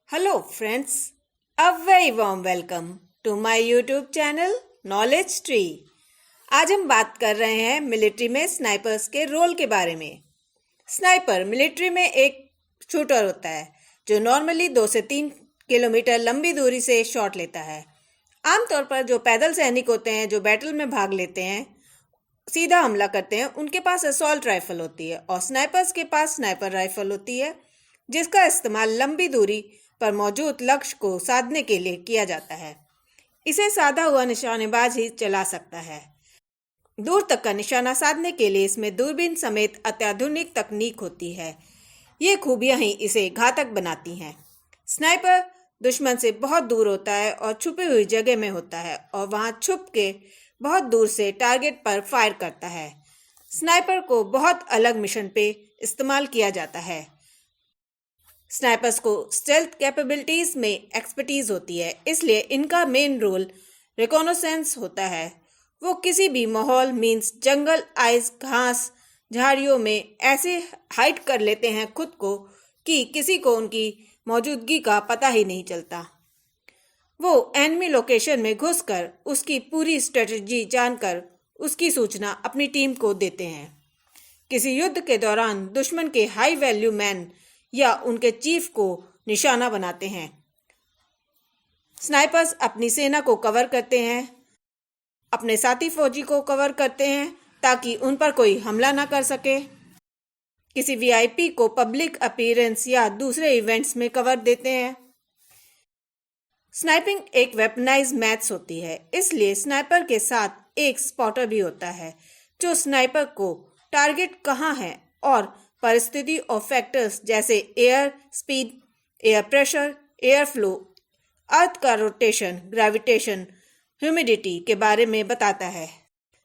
Hello friends, a very warm welcome to my YouTube channel Knowledge Tree। आज हम बात कर रहे हैं मिलिट्री में स्नाइपर्स के रोल के बारे में। स्नाइपर मिलिट्री में एक शूटर होता है जो नॉर्मली 2 से 3 किलोमीटर लंबी दूरी से शॉट लेता है। आमतौर पर जो पैदल सैनिक होते हैं जो बैटल में भाग लेते हैं, सीधा हमला करते हैं, उनके पास असॉल्ट राइफल होती है और स्नाइपर्स के पास स्नाइपर राइफल होती है जिसका इस्तेमाल लंबी दूरी पर मौजूद लक्ष्य को साधने के लिए किया जाता है। इसे साधा हुआ निशानेबाज ही चला सकता है। दूर तक का निशाना साधने के लिए इसमें दूरबीन समेत अत्याधुनिक तकनीक होती है। ये खूबियां ही इसे घातक बनाती हैं। स्नाइपर दुश्मन से बहुत दूर होता है और छुपी हुई जगह में होता है और वहां छुप के बहुत दूर से टारगेट पर फायर करता है। स्नाइपर को बहुत अलग मिशन पे इस्तेमाल किया जाता है। स्नाइपर्स को स्टेल्थ कैपेबिलिटीज में एक्सपर्टीज होती है, इसलिए इनका मेन रोल रिकॉनोसेंस होता है। वो किसी भी माहौल मींस जंगल, आइस, घास, झाड़ियों में ऐसे हाइड कर लेते हैं खुद को कि किसी को उनकी मौजूदगी का पता ही नहीं चलता। वो एनिमी लोकेशन में घुसकर उसकी पूरी स्ट्रेटजी जानकर उसकी सूचना अपनी टीम को देते हैं। किसी युद्ध के दौरान दुश्मन के हाई वैल्यू मैन या उनके चीफ को निशाना बनाते हैं। स्नाइपर्स अपनी सेना को कवर करते हैं, अपने साथी फौजी को कवर करते हैं ताकि उन पर कोई हमला ना कर सके। किसी वीआईपी को पब्लिक अपीयरेंस या दूसरे इवेंट्स में कवर देते हैं। स्नाइपिंग एक वेपनाइज मैथ्स होती है, इसलिए स्नाइपर के साथ एक स्पॉटर भी होता है जो स्नाइपर को टारगेट कहाँ है और परिस्थिति और फैक्टर्स जैसे air speed, air pressure, air flow, earth का रोटेशन, ग्रेविटेशन, ह्यूमिडिटी के बारे में बताता है।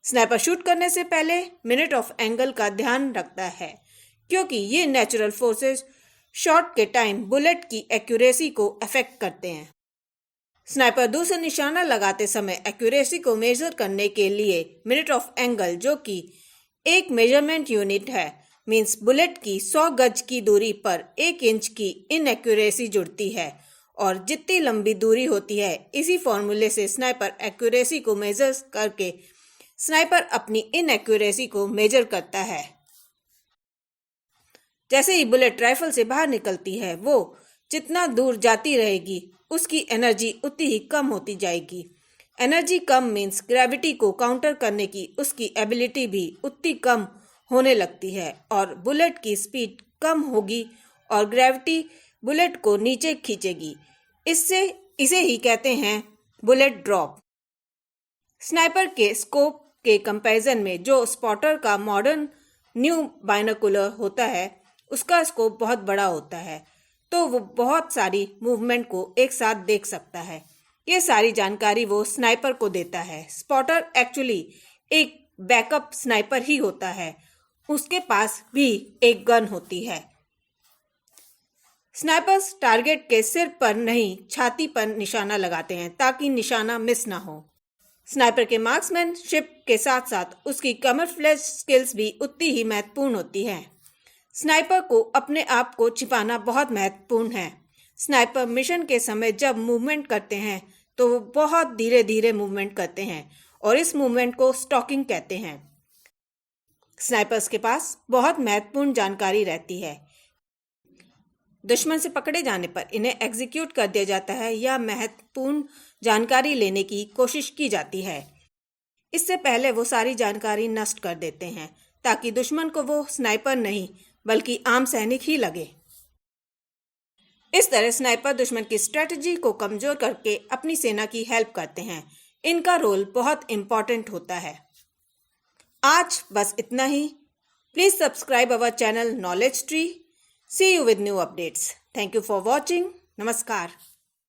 स्नाइपर शूट करने से पहले मिनट ऑफ एंगल का ध्यान रखता है क्योंकि ये नेचुरल फोर्सेस शॉट के टाइम बुलेट की एक्यूरेसी को अफेक्ट करते हैं। स्नाइपर दूसरा निशाना लगाते समय एक्यूरेसी को मेजर करने के लिए मिनट ऑफ एंगल, जो कि एक मेजरमेंट यूनिट है, मींस बुलेट की 100 गज की दूरी पर 1 इंच की इनएक्यूरेसी जुड़ती है और जितनी लंबी दूरी होती है, इसी फॉर्मूले से स्नाइपर एक्यूरेसी को मेजर करके स्नाइपर अपनी इनएक्यूरेसी को मेजर करता है। जैसे ही बुलेट राइफल से बाहर निकलती है, वो जितना दूर जाती रहेगी उसकी एनर्जी उतनी ही कम होती जाएगी। एनर्जी कम मींस ग्रेविटी को काउंटर करने की उसकी एबिलिटी भी उतनी कम होने लगती है और बुलेट की स्पीड कम होगी और ग्रेविटी बुलेट को नीचे खींचेगी। इसे ही कहते हैं बुलेट ड्रॉप। स्नाइपर के स्कोप के कंपैरिजन में जो स्पॉटर का मॉडर्न न्यू बाइनोकुलर होता है, उसका स्कोप बहुत बड़ा होता है, तो वो बहुत सारी मूवमेंट को एक साथ देख सकता है। ये सारी जानकारी वो स्नाइपर को देता है। स्पॉटर एक्चुअली एक बैकअप स्नाइपर ही होता है, उसके पास भी एक गन होती है। स्नाइपर्स टारगेट के सिर पर नहीं, छाती पर निशाना लगाते हैं ताकि निशाना मिस ना हो। स्नाइपर के मार्क्समैनशिप के साथ साथ उसकी कैमोफ्लेज स्किल्स भी उतनी ही महत्वपूर्ण होती हैं। स्नाइपर को अपने आप को छिपाना बहुत महत्वपूर्ण है। स्नाइपर मिशन के समय जब मूवमेंट करते हैं तो वो बहुत धीरे धीरे मूवमेंट करते हैं और इस मूवमेंट को स्टॉकिंग कहते हैं। स्नाइपर्स के पास बहुत महत्वपूर्ण जानकारी रहती है। दुश्मन से पकड़े जाने पर इन्हें एग्जीक्यूट कर दिया जाता है या महत्वपूर्ण जानकारी लेने की कोशिश की जाती है। इससे पहले वो सारी जानकारी नष्ट कर देते हैं ताकि दुश्मन को वो स्नाइपर नहीं बल्कि आम सैनिक ही लगे। इस तरह स्नाइपर दुश्मन की स्ट्रेटजी को कमजोर करके अपनी सेना की हेल्प करते हैं। इनका रोल बहुत इंपॉर्टेंट होता है। आज बस इतना ही। Please subscribe our channel Knowledge Tree. See you with new updates. Thank you for watching. नमस्कार।